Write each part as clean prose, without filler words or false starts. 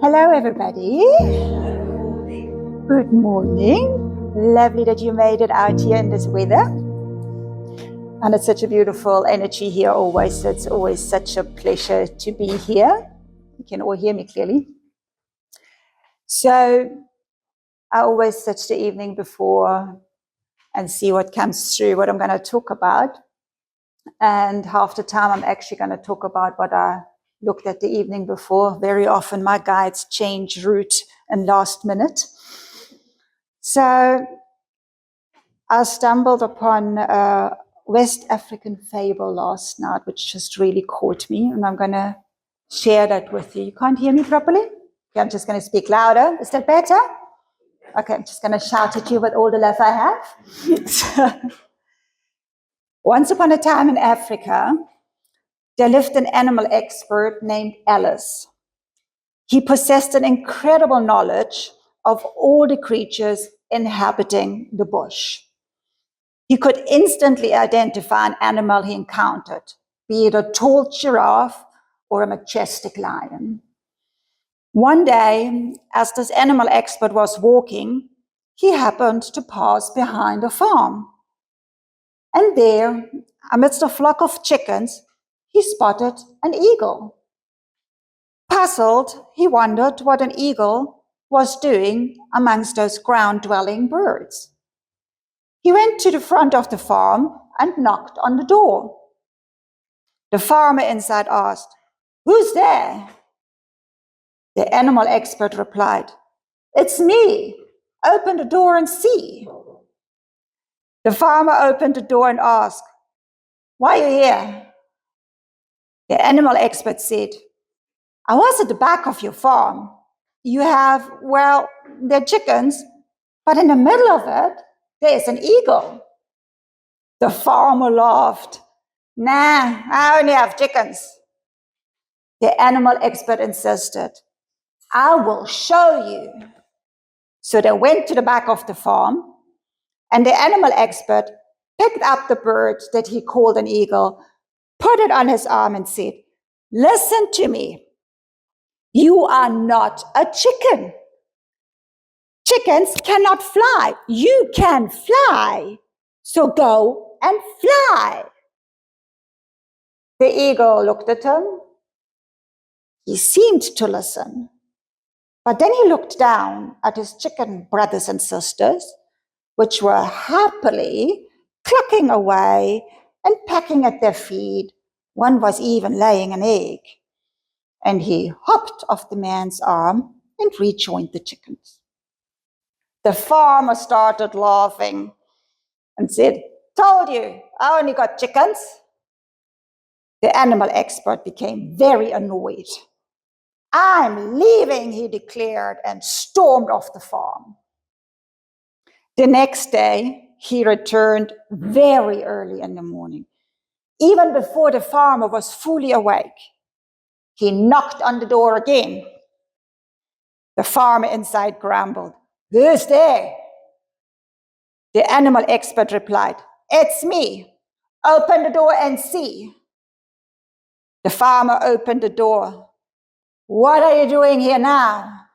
Hello everybody. Good morning. Lovely that you made it out here in this weather. And it's such a beautiful energy here always. It's always such a pleasure to be here. You can all hear me clearly. So I always sit the evening before and see what comes through, what I'm going to talk about. And half the time I'm actually going to talk about what I looked at the evening before. Very often my guides change route and last minute. So I stumbled upon a West African fable last night, which just really caught me, and I'm going to share that with you. You can't hear me properly? Okay, I'm just going to speak louder. Is that better? Okay, I'm just going to shout at you with all the love I have. Once upon a time in Africa, there lived an animal expert named Alice. He possessed an incredible knowledge of all the creatures inhabiting the bush. He could instantly identify an animal he encountered, be it a tall giraffe or a majestic lion. One day, as this animal expert was walking, he happened to pass behind a farm. And there, amidst a flock of chickens, he spotted an eagle. Puzzled, he wondered what an eagle was doing amongst those ground-dwelling birds. He went to the front of the farm and knocked on the door. The farmer inside asked, "Who's there?" The animal expert replied, "It's me. Open the door and see." The farmer opened the door and asked, "Why are you here?" The animal expert said, "I was at the back of your farm. You have, well, they're chickens, but in the middle of it, there's an eagle." The farmer laughed. "Nah, I only have chickens." The animal expert insisted, "I will show you." So they went to the back of the farm, and the animal expert picked up the bird that he called an eagle, put it on his arm and said, "Listen to me. You are not a chicken. Chickens cannot fly. You can fly. So go and fly." The eagle looked at him. He seemed to listen. But then he looked down at his chicken brothers and sisters, which were happily clucking away and pecking at their feet. One was even laying an egg. And he hopped off the man's arm and rejoined the chickens. The farmer started laughing and said, "Told you, I only got chickens." The animal expert became very annoyed. "I'm leaving," he declared, and stormed off the farm. The next day, he returned very early in the morning, even before the farmer was fully awake. He knocked on the door again. The farmer inside grumbled, "Who's there?" The animal expert replied, "It's me. Open the door and see." The farmer opened the door. "What are you doing here now?"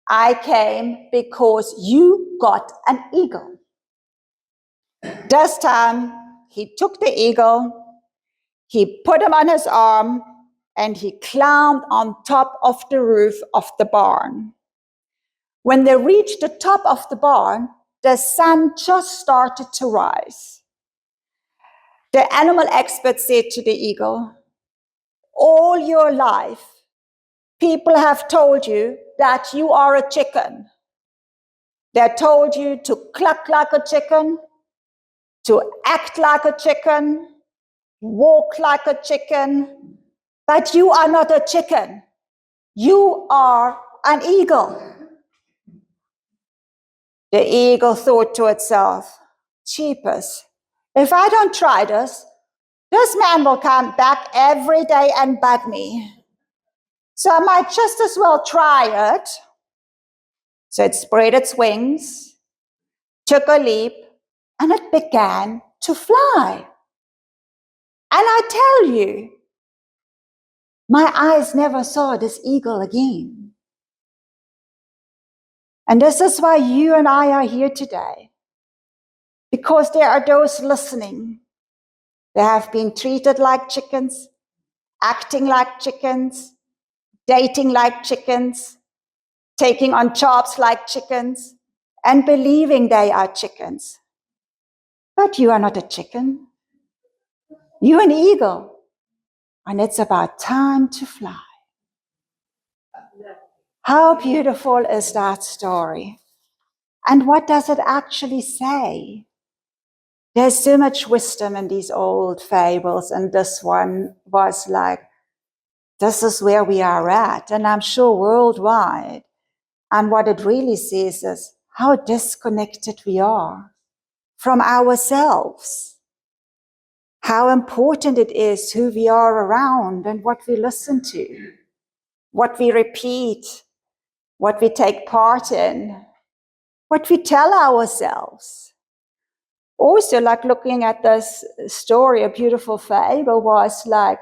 "I came because you got an eagle." This time, he took the eagle, he put him on his arm, and he climbed on top of the roof of the barn. When they reached the top of the barn, the sun just started to rise. The animal expert said to the eagle, "All your life, people have told you that you are a chicken. They told you to cluck like a chicken, to act like a chicken, walk like a chicken, but you are not a chicken. You are an eagle." The eagle thought to itself, "Cheapers, if I don't try this man will come back every day and bug me. So I might just as well try it." So it spread its wings, took a leap, and it began to fly. And I tell you, My eyes never saw this eagle again. And this is why you and I are here today. Because there are those listening. They have been treated like chickens, acting like chickens, dating like chickens, taking on jobs like chickens, and believing they are chickens. But you are not a chicken. You're an eagle. And it's about time to fly. How beautiful is that story? And what does it actually say? There's so much wisdom in these old fables, and this one was like, this is where we are at, and I'm sure worldwide. And what it really says is how disconnected we are from ourselves, how important it is who we are around and what we listen to, what we repeat, what we take part in, what we tell ourselves. Also, like looking at this story, a beautiful fable was like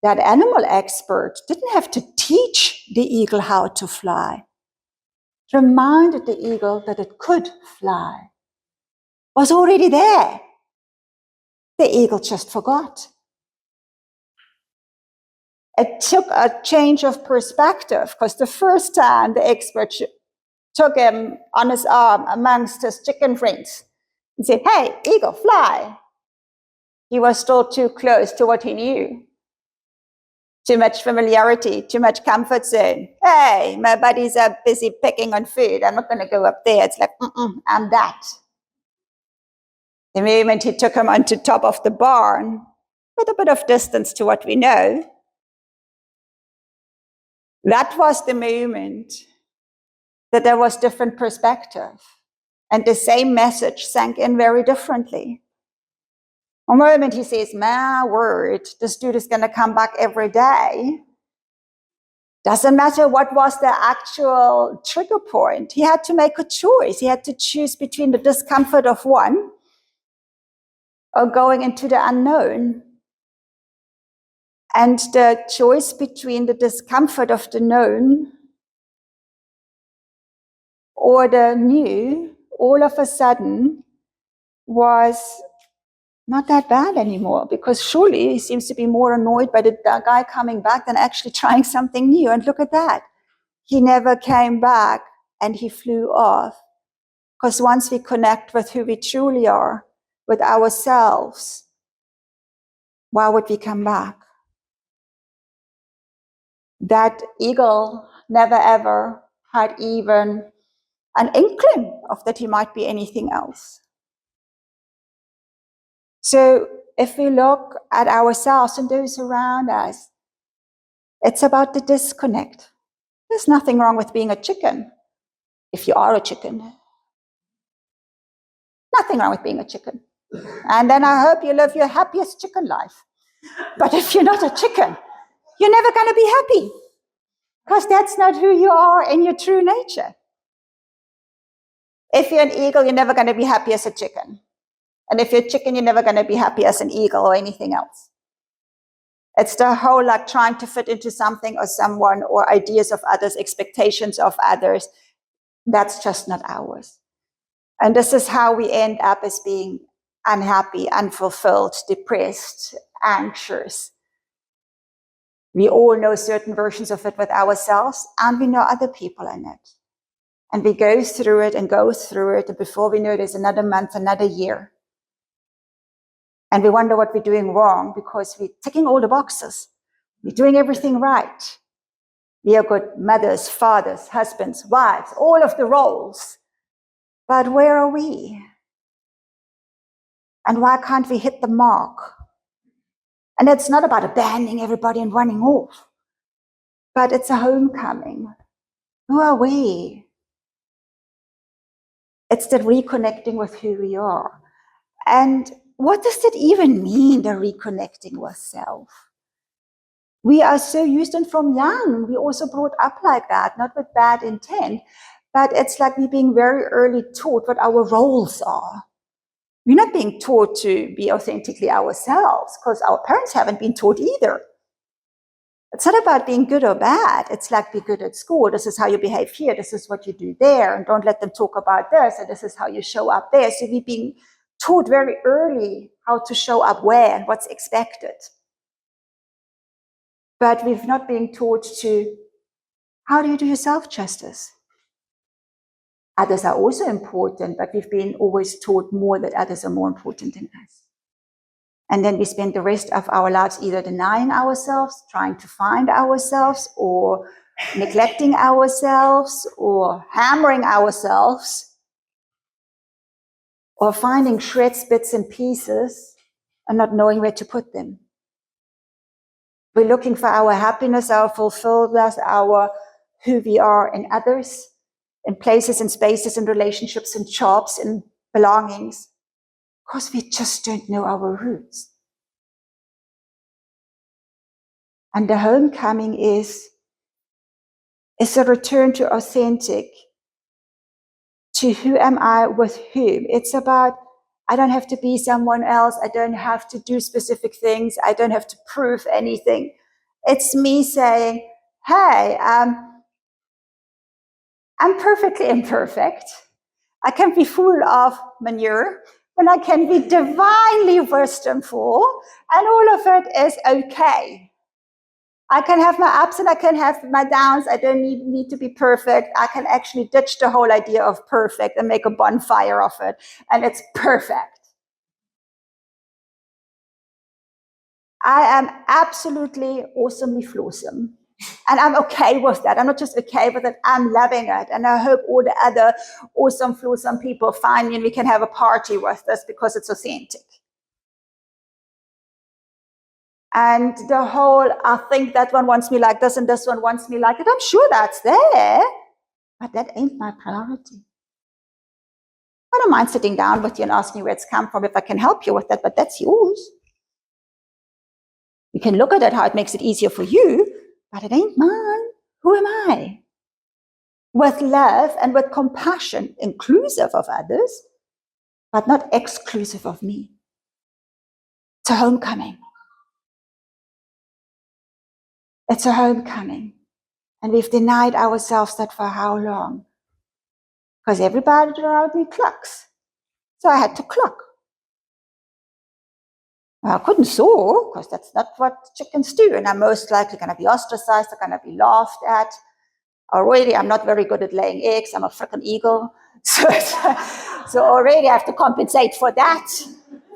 that animal expert didn't have to teach the eagle how to fly. It reminded the eagle that it could fly. It was already there. The eagle just forgot. It took a change of perspective because the first time the expert took him on his arm amongst his chicken friends and said, "Hey, eagle, fly." He was still too close to what he knew. Too much familiarity, too much comfort zone. Hey, my buddies are busy picking on food. I'm not going to go up there. It's like, I'm that. The moment he took him onto top of the barn, with a bit of distance to what we know, that was the moment that there was different perspective. And the same message sank in very differently. One moment he says, my word, this dude is going to come back every day. Doesn't matter what was the actual trigger point. He had to make a choice. He had to choose between the discomfort of one or going into the unknown. And the choice between the discomfort of the known or the new, all of a sudden, was not that bad anymore, because surely he seems to be more annoyed by the guy coming back than actually trying something new. And look at that. He never came back and he flew off. Because once we connect with who we truly are, with ourselves, why would we come back? That eagle never ever had even an inkling of that he might be anything else. So if we look at ourselves and those around us, it's about the disconnect. There's nothing wrong with being a chicken, if you are a chicken. Nothing wrong with being a chicken. And then I hope you live your happiest chicken life. But if you're not a chicken, you're never going to be happy, because that's not who you are in your true nature. If you're an eagle, you're never going to be happy as a chicken. And if you're a chicken, you're never going to be happy as an eagle or anything else. It's the whole like trying to fit into something or someone or ideas of others, expectations of others. That's just not ours. And this is how we end up as being unhappy, unfulfilled, depressed, anxious. We all know certain versions of it with ourselves, and we know other people in it. And we go through it and go through it, and before we know, there's another month, another year. And we wonder what we're doing wrong, because we're ticking all the boxes. We're doing everything right. We are good mothers, fathers, husbands, wives, all of the roles. But where are we? And why can't we hit the mark? And it's not about abandoning everybody and running off, but it's a homecoming. Who are we? It's that reconnecting with who we are. And what does that even mean, the reconnecting with self? We are so used, and from young, we also brought up like that, not with bad intent, but it's like we're being very early taught what our roles are. We're not being taught to be authentically ourselves, because our parents haven't been taught either. It's not about being good or bad. It's like, be good at school. This is how you behave here. This is what you do there. And don't let them talk about this. And this is how you show up there. So we're being taught very early how to show up where and what's expected. But we've not been taught to, how do you do yourself justice? Others are also important, but we've been always taught more that others are more important than us. And then we spend the rest of our lives either denying ourselves, trying to find ourselves, or neglecting ourselves, or hammering ourselves, or finding shreds, bits, and pieces, and not knowing where to put them. We're looking for our happiness, our fulfillment, our who we are in others, in places and spaces and relationships and jobs and belongings, because we just don't know our roots. And the homecoming is a return to authentic, to who am I with whom. It's about, I don't have to be someone else. I don't have to do specific things. I don't have to prove anything. It's me saying, hey, I'm perfectly imperfect. I can be full of manure, and I can be divinely wisdomful, and all of it is okay. I can have my ups and I can have my downs. I don't need to be perfect. I can actually ditch the whole idea of perfect and make a bonfire of it, and it's perfect. I am absolutely awesomely flawsome. And I'm okay with that. I'm not just okay with it, I'm loving it. And I hope all the other awesome, flawsome people find me and we can have a party with this because it's authentic. And the whole, I think that one wants me like this and this one wants me like it. I'm sure that's there, but that ain't my priority. I don't mind sitting down with you and asking you where it's come from if I can help you with that, but that's yours. You can look at it how it makes it easier for you, but it ain't mine. Who am I? With love and with compassion, inclusive of others, but not exclusive of me. It's a homecoming. It's a homecoming. And we've denied ourselves that for how long? Because everybody around me clucks. So I had to cluck. I couldn't soar, because that's not what chickens do. And I'm most likely going to be ostracized, I'm going to be laughed at. Already, I'm not very good at laying eggs. I'm a freaking eagle. So already I have to compensate for that.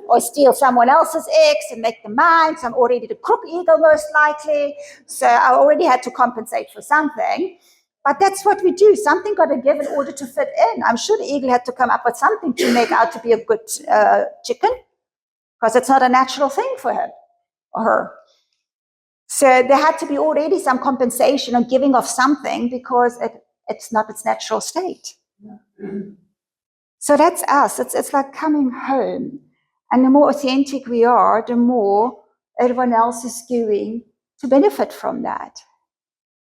Or steal someone else's eggs and make them mine. So I'm already the crook eagle, most likely. So I already had to compensate for something. But that's what we do. Something got to give in order to fit in. I'm sure the eagle had to come up with something to make out to be a good chicken, because it's not a natural thing for him or her. So there had to be already some compensation or giving of something, because it's not its natural state. So that's us. It's like coming home. And the more authentic we are, the more everyone else is going to benefit from that.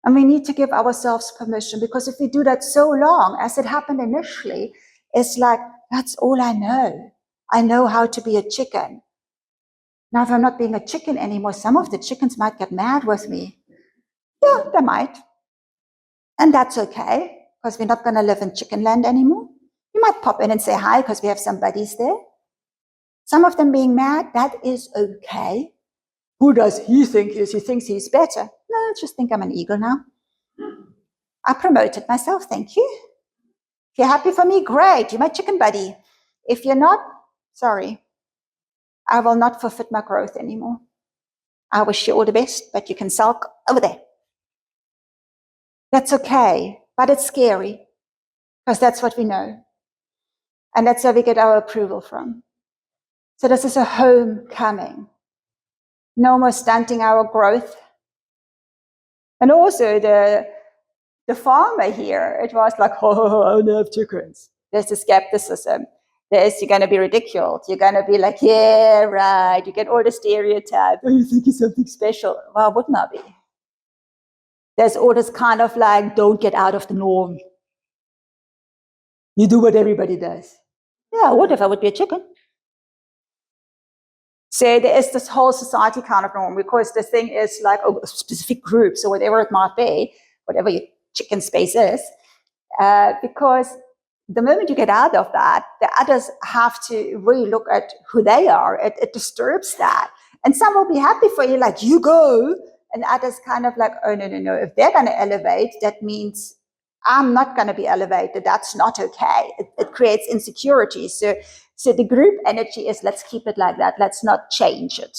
And we need to give ourselves permission, because if we do that so long, as it happened initially, it's like, that's all I know. I know how to be a chicken. Now, if I'm not being a chicken anymore, some of the chickens might get mad with me. Yeah, they might. And that's okay, because we're not going to live in chicken land anymore. You might pop in and say hi, because we have some buddies there. Some of them being mad, that is okay. Who does he think he is? He thinks he's better. No, I just think I'm an eagle now. I promoted myself, thank you. If you're happy for me, great, you're my chicken buddy. If you're not, sorry. I will not forfeit my growth anymore. I wish you all the best, but you can sulk over there. That's okay, but it's scary, because that's what we know. And that's where we get our approval from. So this is a homecoming. No more stunting our growth. And also the farmer here, it was like, oh, I don't have chickens. There's the skepticism. You're going to be ridiculed. You're going to be like, yeah, right. You get all the stereotypes. Oh, you think you're something special. Well, wouldn't I be? There's all this kind of like, don't get out of the norm. You do what everybody does. Yeah, what if I would be a chicken? So there is this whole society kind of norm, because the thing is like specific groups or whatever it might be, whatever your chicken space is, because the moment you get out of that, the others have to really look at who they are. It disturbs that. And some will be happy for you, like, you go. And others kind of like, oh, no. If they're going to elevate, that means I'm not going to be elevated. That's not okay. It creates insecurity. So the group energy is, let's keep it like that. Let's not change it.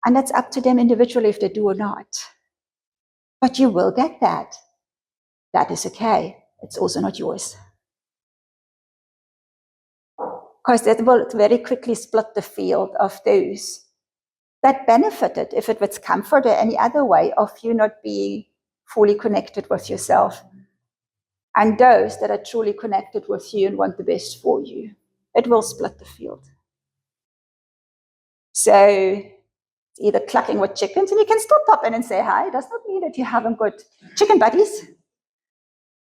And that's up to them individually if they do or not. But you will get that. That is okay. It's also not yours. Because that will very quickly split the field of those that benefited, if it was comfort or any other way, of you not being fully connected with yourself. And those that are truly connected with you and want the best for you. It will split the field. So it's either clucking with chickens, and you can still pop in and say hi. It does not mean that you haven't got chicken buddies,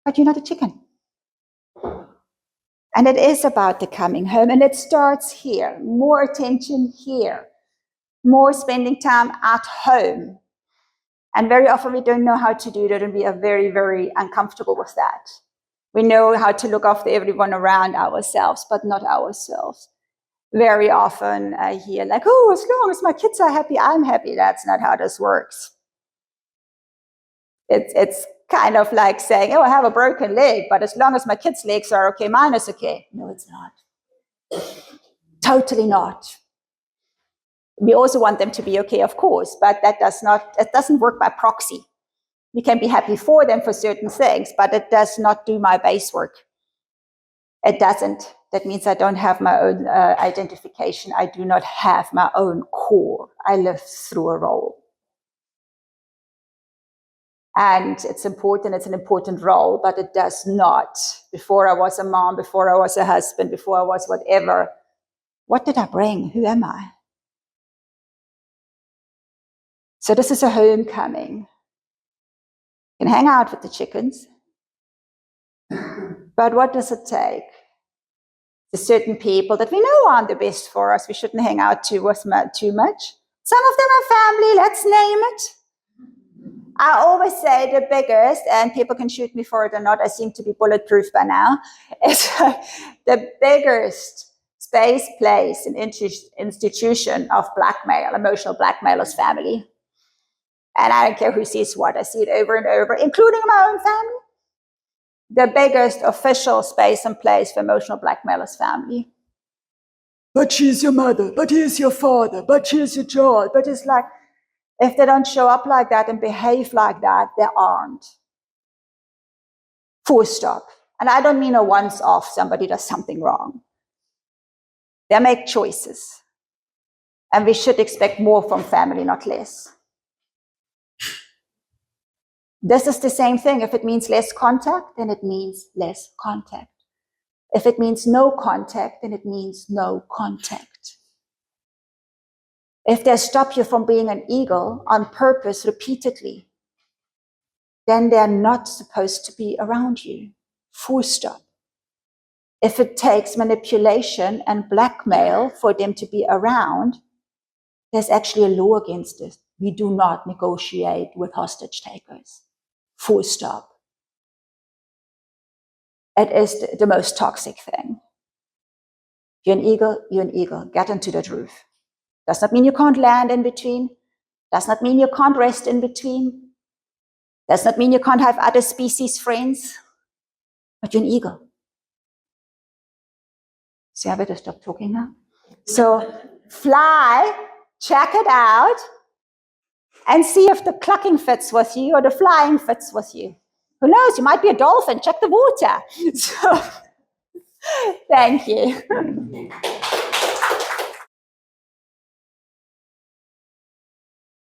but you're not a chicken. And it is about the coming home, and it starts here. More attention here. More spending time at home. And very often we don't know how to do that, and we are very, very uncomfortable with that. We know how to look after everyone around ourselves, but not ourselves. Very often I hear like, oh, as long as my kids are happy, I'm happy. That's not how this works. It's kind of like saying, oh, I have a broken leg, but as long as my kids' legs are okay, mine is okay. No, it's not. Totally not. We also want them to be okay, of course, but it doesn't work by proxy. We can be happy for them for certain things, but it does not do my base work. It doesn't. That means I don't have my own identification. I do not have my own core. I live through a role. And it's important, it's an important role, but it does not. Before I was a mom, before I was a husband, before I was whatever, what did I bring? Who am I? So this is a homecoming. You can hang out with the chickens, but what does it take? There's certain people that we know aren't the best for us. We shouldn't hang out too much. Some of them are family, let's name it. I always say the biggest, and people can shoot me for it or not, I seem to be bulletproof by now, is the biggest space, place, and institution of blackmail, emotional blackmail, is family. And I don't care who sees what, I see it over and over, including my own family. The biggest official space and place for emotional blackmail is family. But she's your mother, but he's your father, but she's your child, but it's like, if they don't show up like that and behave like that, they aren't. Full stop. And I don't mean a once-off, somebody does something wrong. They make choices. And we should expect more from family, not less. This is the same thing. If it means less contact, then it means less contact. If it means no contact, then it means no contact. If they stop you from being an eagle on purpose repeatedly, then they're not supposed to be around you. Full stop. If it takes manipulation and blackmail for them to be around, there's actually a law against it. We do not negotiate with hostage takers. Full stop. It is the most toxic thing. You're an eagle, you're an eagle. Get into that roof. Does not mean you can't land in between. Does not mean you can't rest in between. Does not mean you can't have other species friends. But you're an eagle. See, I better stop talking now. So fly, check it out, and see if the clucking fits with you or the flying fits with you. Who knows? You might be a dolphin. Check the water. So, thank you.